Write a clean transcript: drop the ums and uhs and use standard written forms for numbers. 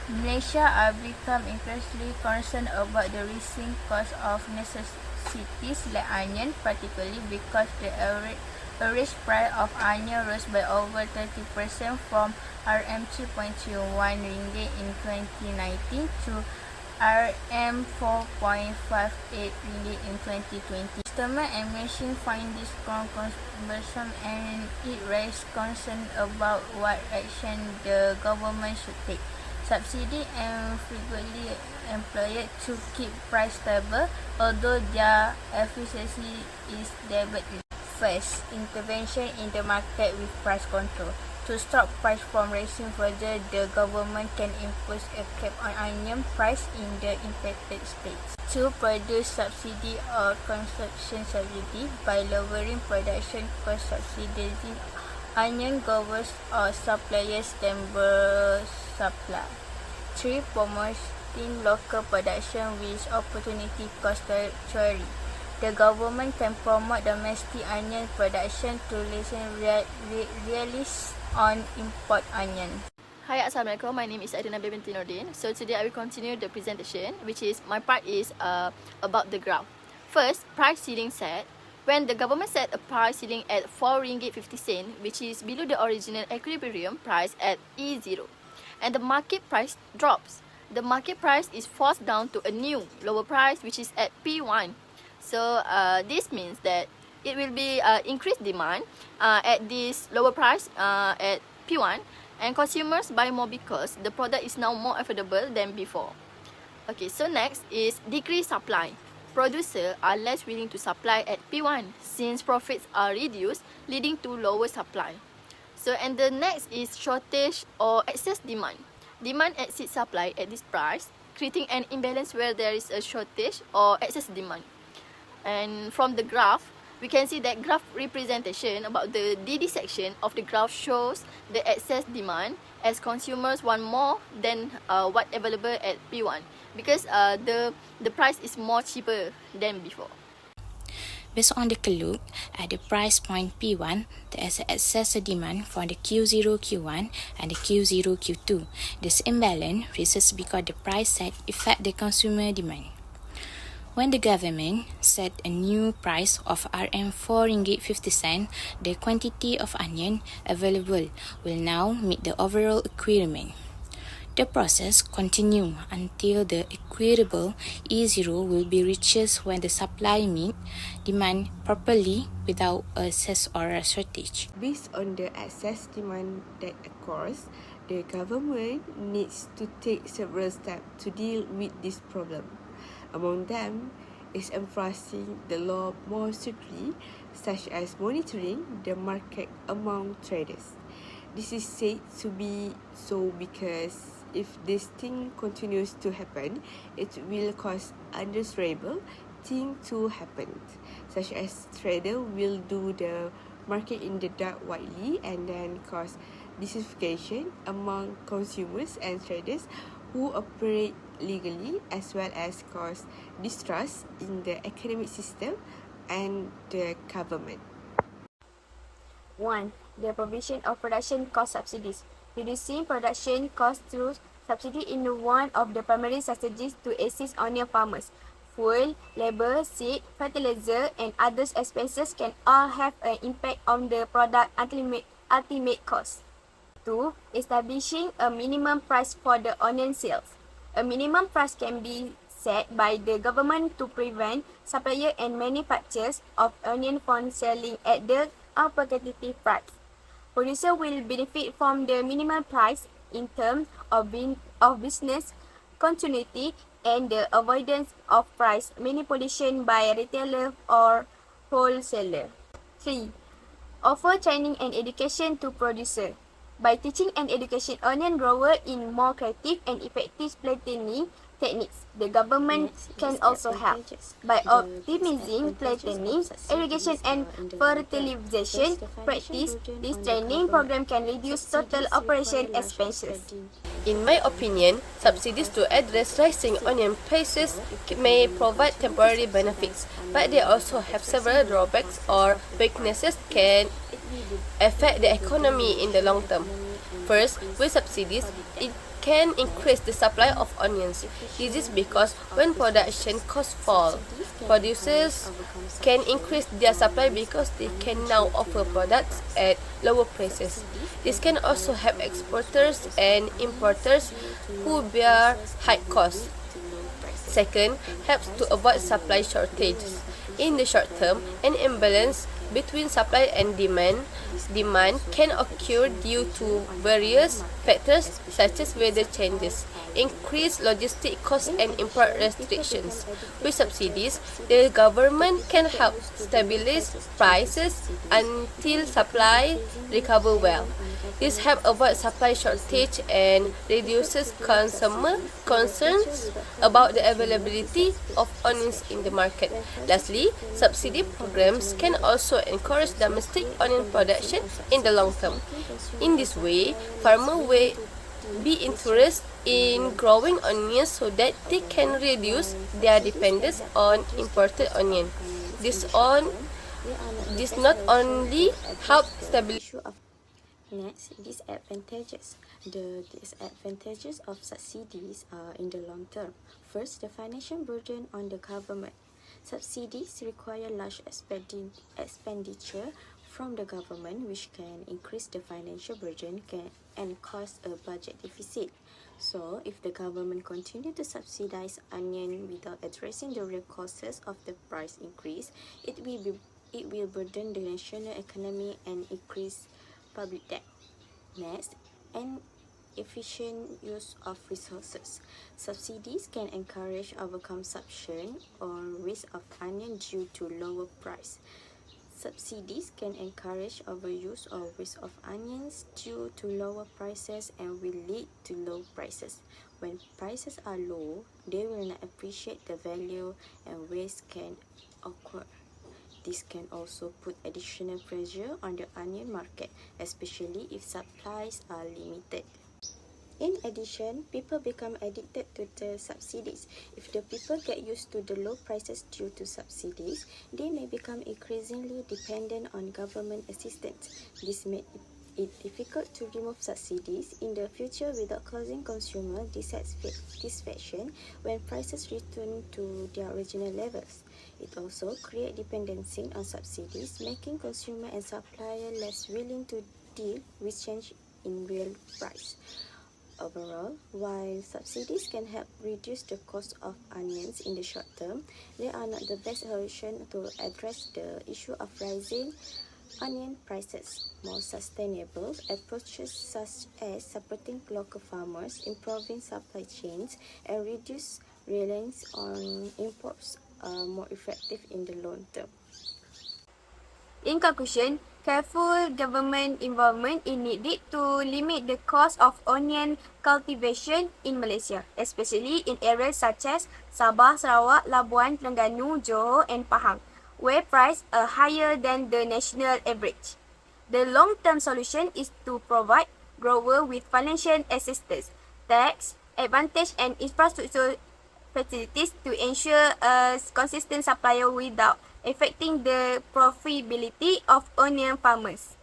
Malaysia are become increasingly concerned about the rising cost of necessities like onion, particularly because the average price of onion rose by over 30% from RM2.21 ringgit in 2019 to RM4.58 ringgit in 2020. Customers and machines find this cumbersome and it raises concern about what action the government should take. Subsidy and frequently employed to keep price stable, although their efficiency is debated. First, intervention in the market with price control. To stop price from rising further, the government can impose a cap on onion price in the impacted states. 2. Produce subsidy or consumption subsidy by lowering production cost subsidizing onion growers or suppliers can supply. 3. Promoting local production with opportunity cost theory. The government can promote domestic onion production to lessen reliance on import onion. Hi, Assalamualaikum. My name is Adina binti Nordin. So today I will continue the presentation, which is my part is about the graph. First, price ceiling set. When the government set a price ceiling at RM4.50, which is below the original equilibrium price at E0, and the market price drops, the market price is forced down to a new lower price, which is at P1. So this means that it will be increased demand at this lower price at P1, and consumers buy more because the product is now more affordable than before. Okay, so next is decreased supply. Producers are less willing to supply at P1 since profits are reduced, leading to lower supply. So, and the next is shortage or excess demand. Demand exceeds supply at this price, creating an imbalance where there is a shortage or excess demand. And from the graph, we can see that graph representation about the DD section of the graph shows the excess demand as consumers want more than what available at P1 because the price is more cheaper than before. Based on the look at the price point P1, there is excess demand for the Q0 Q1 and the Q0 Q2. This imbalance results because the price set affect the consumer demand. When the government set a new price of RM4.50, the quantity of onion available will now meet the overall requirement. The process continues until the equitable E0 will be reached when the supply meets demand properly without excess or a shortage. Based on the excess demand that occurs, the government needs to take several steps to deal with this problem. Among them is enforcing the law more strictly, such as monitoring the market among traders. This is said to be so because if this thing continues to happen, it will cause undesirable things to happen, such as traders will do the market in the dark widely and then cause dissatisfaction among consumers and traders who operate legally, as well as cause distrust in the economic system and the government. 1. The provision of production cost subsidies. Reducing production costs through subsidy is one of the primary strategies to assist onion farmers. Fuel, labour, seed, fertilizer, and other expenses can all have an impact on the product ultimate cost. 2. Establishing a minimum price for the onion sales. A minimum price can be set by the government to prevent suppliers and manufacturers of onion from selling at the uncompetitive price. Producers will benefit from the minimum price in terms of business continuity and the avoidance of price manipulation by retailer or wholesaler. 3. Offer training and education to producers. By teaching and education onion growers in more creative and effective planting techniques, the government can also help. By optimizing planting, irrigation and fertilization practice, this training program can reduce total operation expenses. In my opinion, subsidies to address rising onion prices may provide temporary benefits, but they also have several drawbacks or weaknesses can affect the economy in the long term. First, with subsidies, it can increase the supply of onions. This is because when production costs fall, producers can increase their supply because they can now offer products at lower prices. This can also help exporters and importers who bear high costs. Second, helps to avoid supply shortages. In the short term, an imbalance between supply and demand can occur due to various factors such as weather changes, increased logistic costs and import restrictions. With subsidies, the government can help stabilize prices until supply recover well. This helps avoid supply shortage and reduces consumer concerns about the availability of onions in the market. Lastly, subsidy programs can also encourage domestic onion production in the long term. In this way, farmers will be interested in growing onions so that they can reduce their dependence on imported onion. This not only help stabilize Next, disadvantages. The disadvantages of subsidies are in the long term. First, the financial burden on the government. Subsidies require large expenditure from the government, which can increase the financial burden and cause a budget deficit. So, if the government continue to subsidize onion without addressing the real causes of the price increase, it will burden the national economy and increase public debt. Next, an efficient use of resources. Subsidies can encourage overconsumption or waste of onion due to lower price. Subsidies can encourage overuse or waste of onions due to lower prices and will lead to low prices. When prices are low, they will not appreciate the value and waste can occur. This can also put additional pressure on the onion market, especially if supplies are limited. In addition, people become addicted to the subsidies. If the people get used to the low prices due to subsidies, they may become increasingly dependent on government assistance. This may it difficult to remove subsidies in the future without causing consumer dissatisfaction when prices return to their original levels. It also creates dependency on subsidies, making consumer and supplier less willing to deal with change in real price. Overall, while subsidies can help reduce the cost of onions in the short term, they are not the best solution to address the issue of rising onion prices. More sustainable approaches such as supporting local farmers, improving supply chains, and reduce reliance on imports are more effective in the long term. In conclusion, careful government involvement is needed to limit the cost of onion cultivation in Malaysia, especially in areas such as Sabah, Sarawak, Labuan, Terengganu, Johor and Pahang, where prices are higher than the national average. The long-term solution is to provide growers with financial assistance, tax advantage and infrastructure facilities to ensure a consistent supply without affecting the profitability of onion farmers.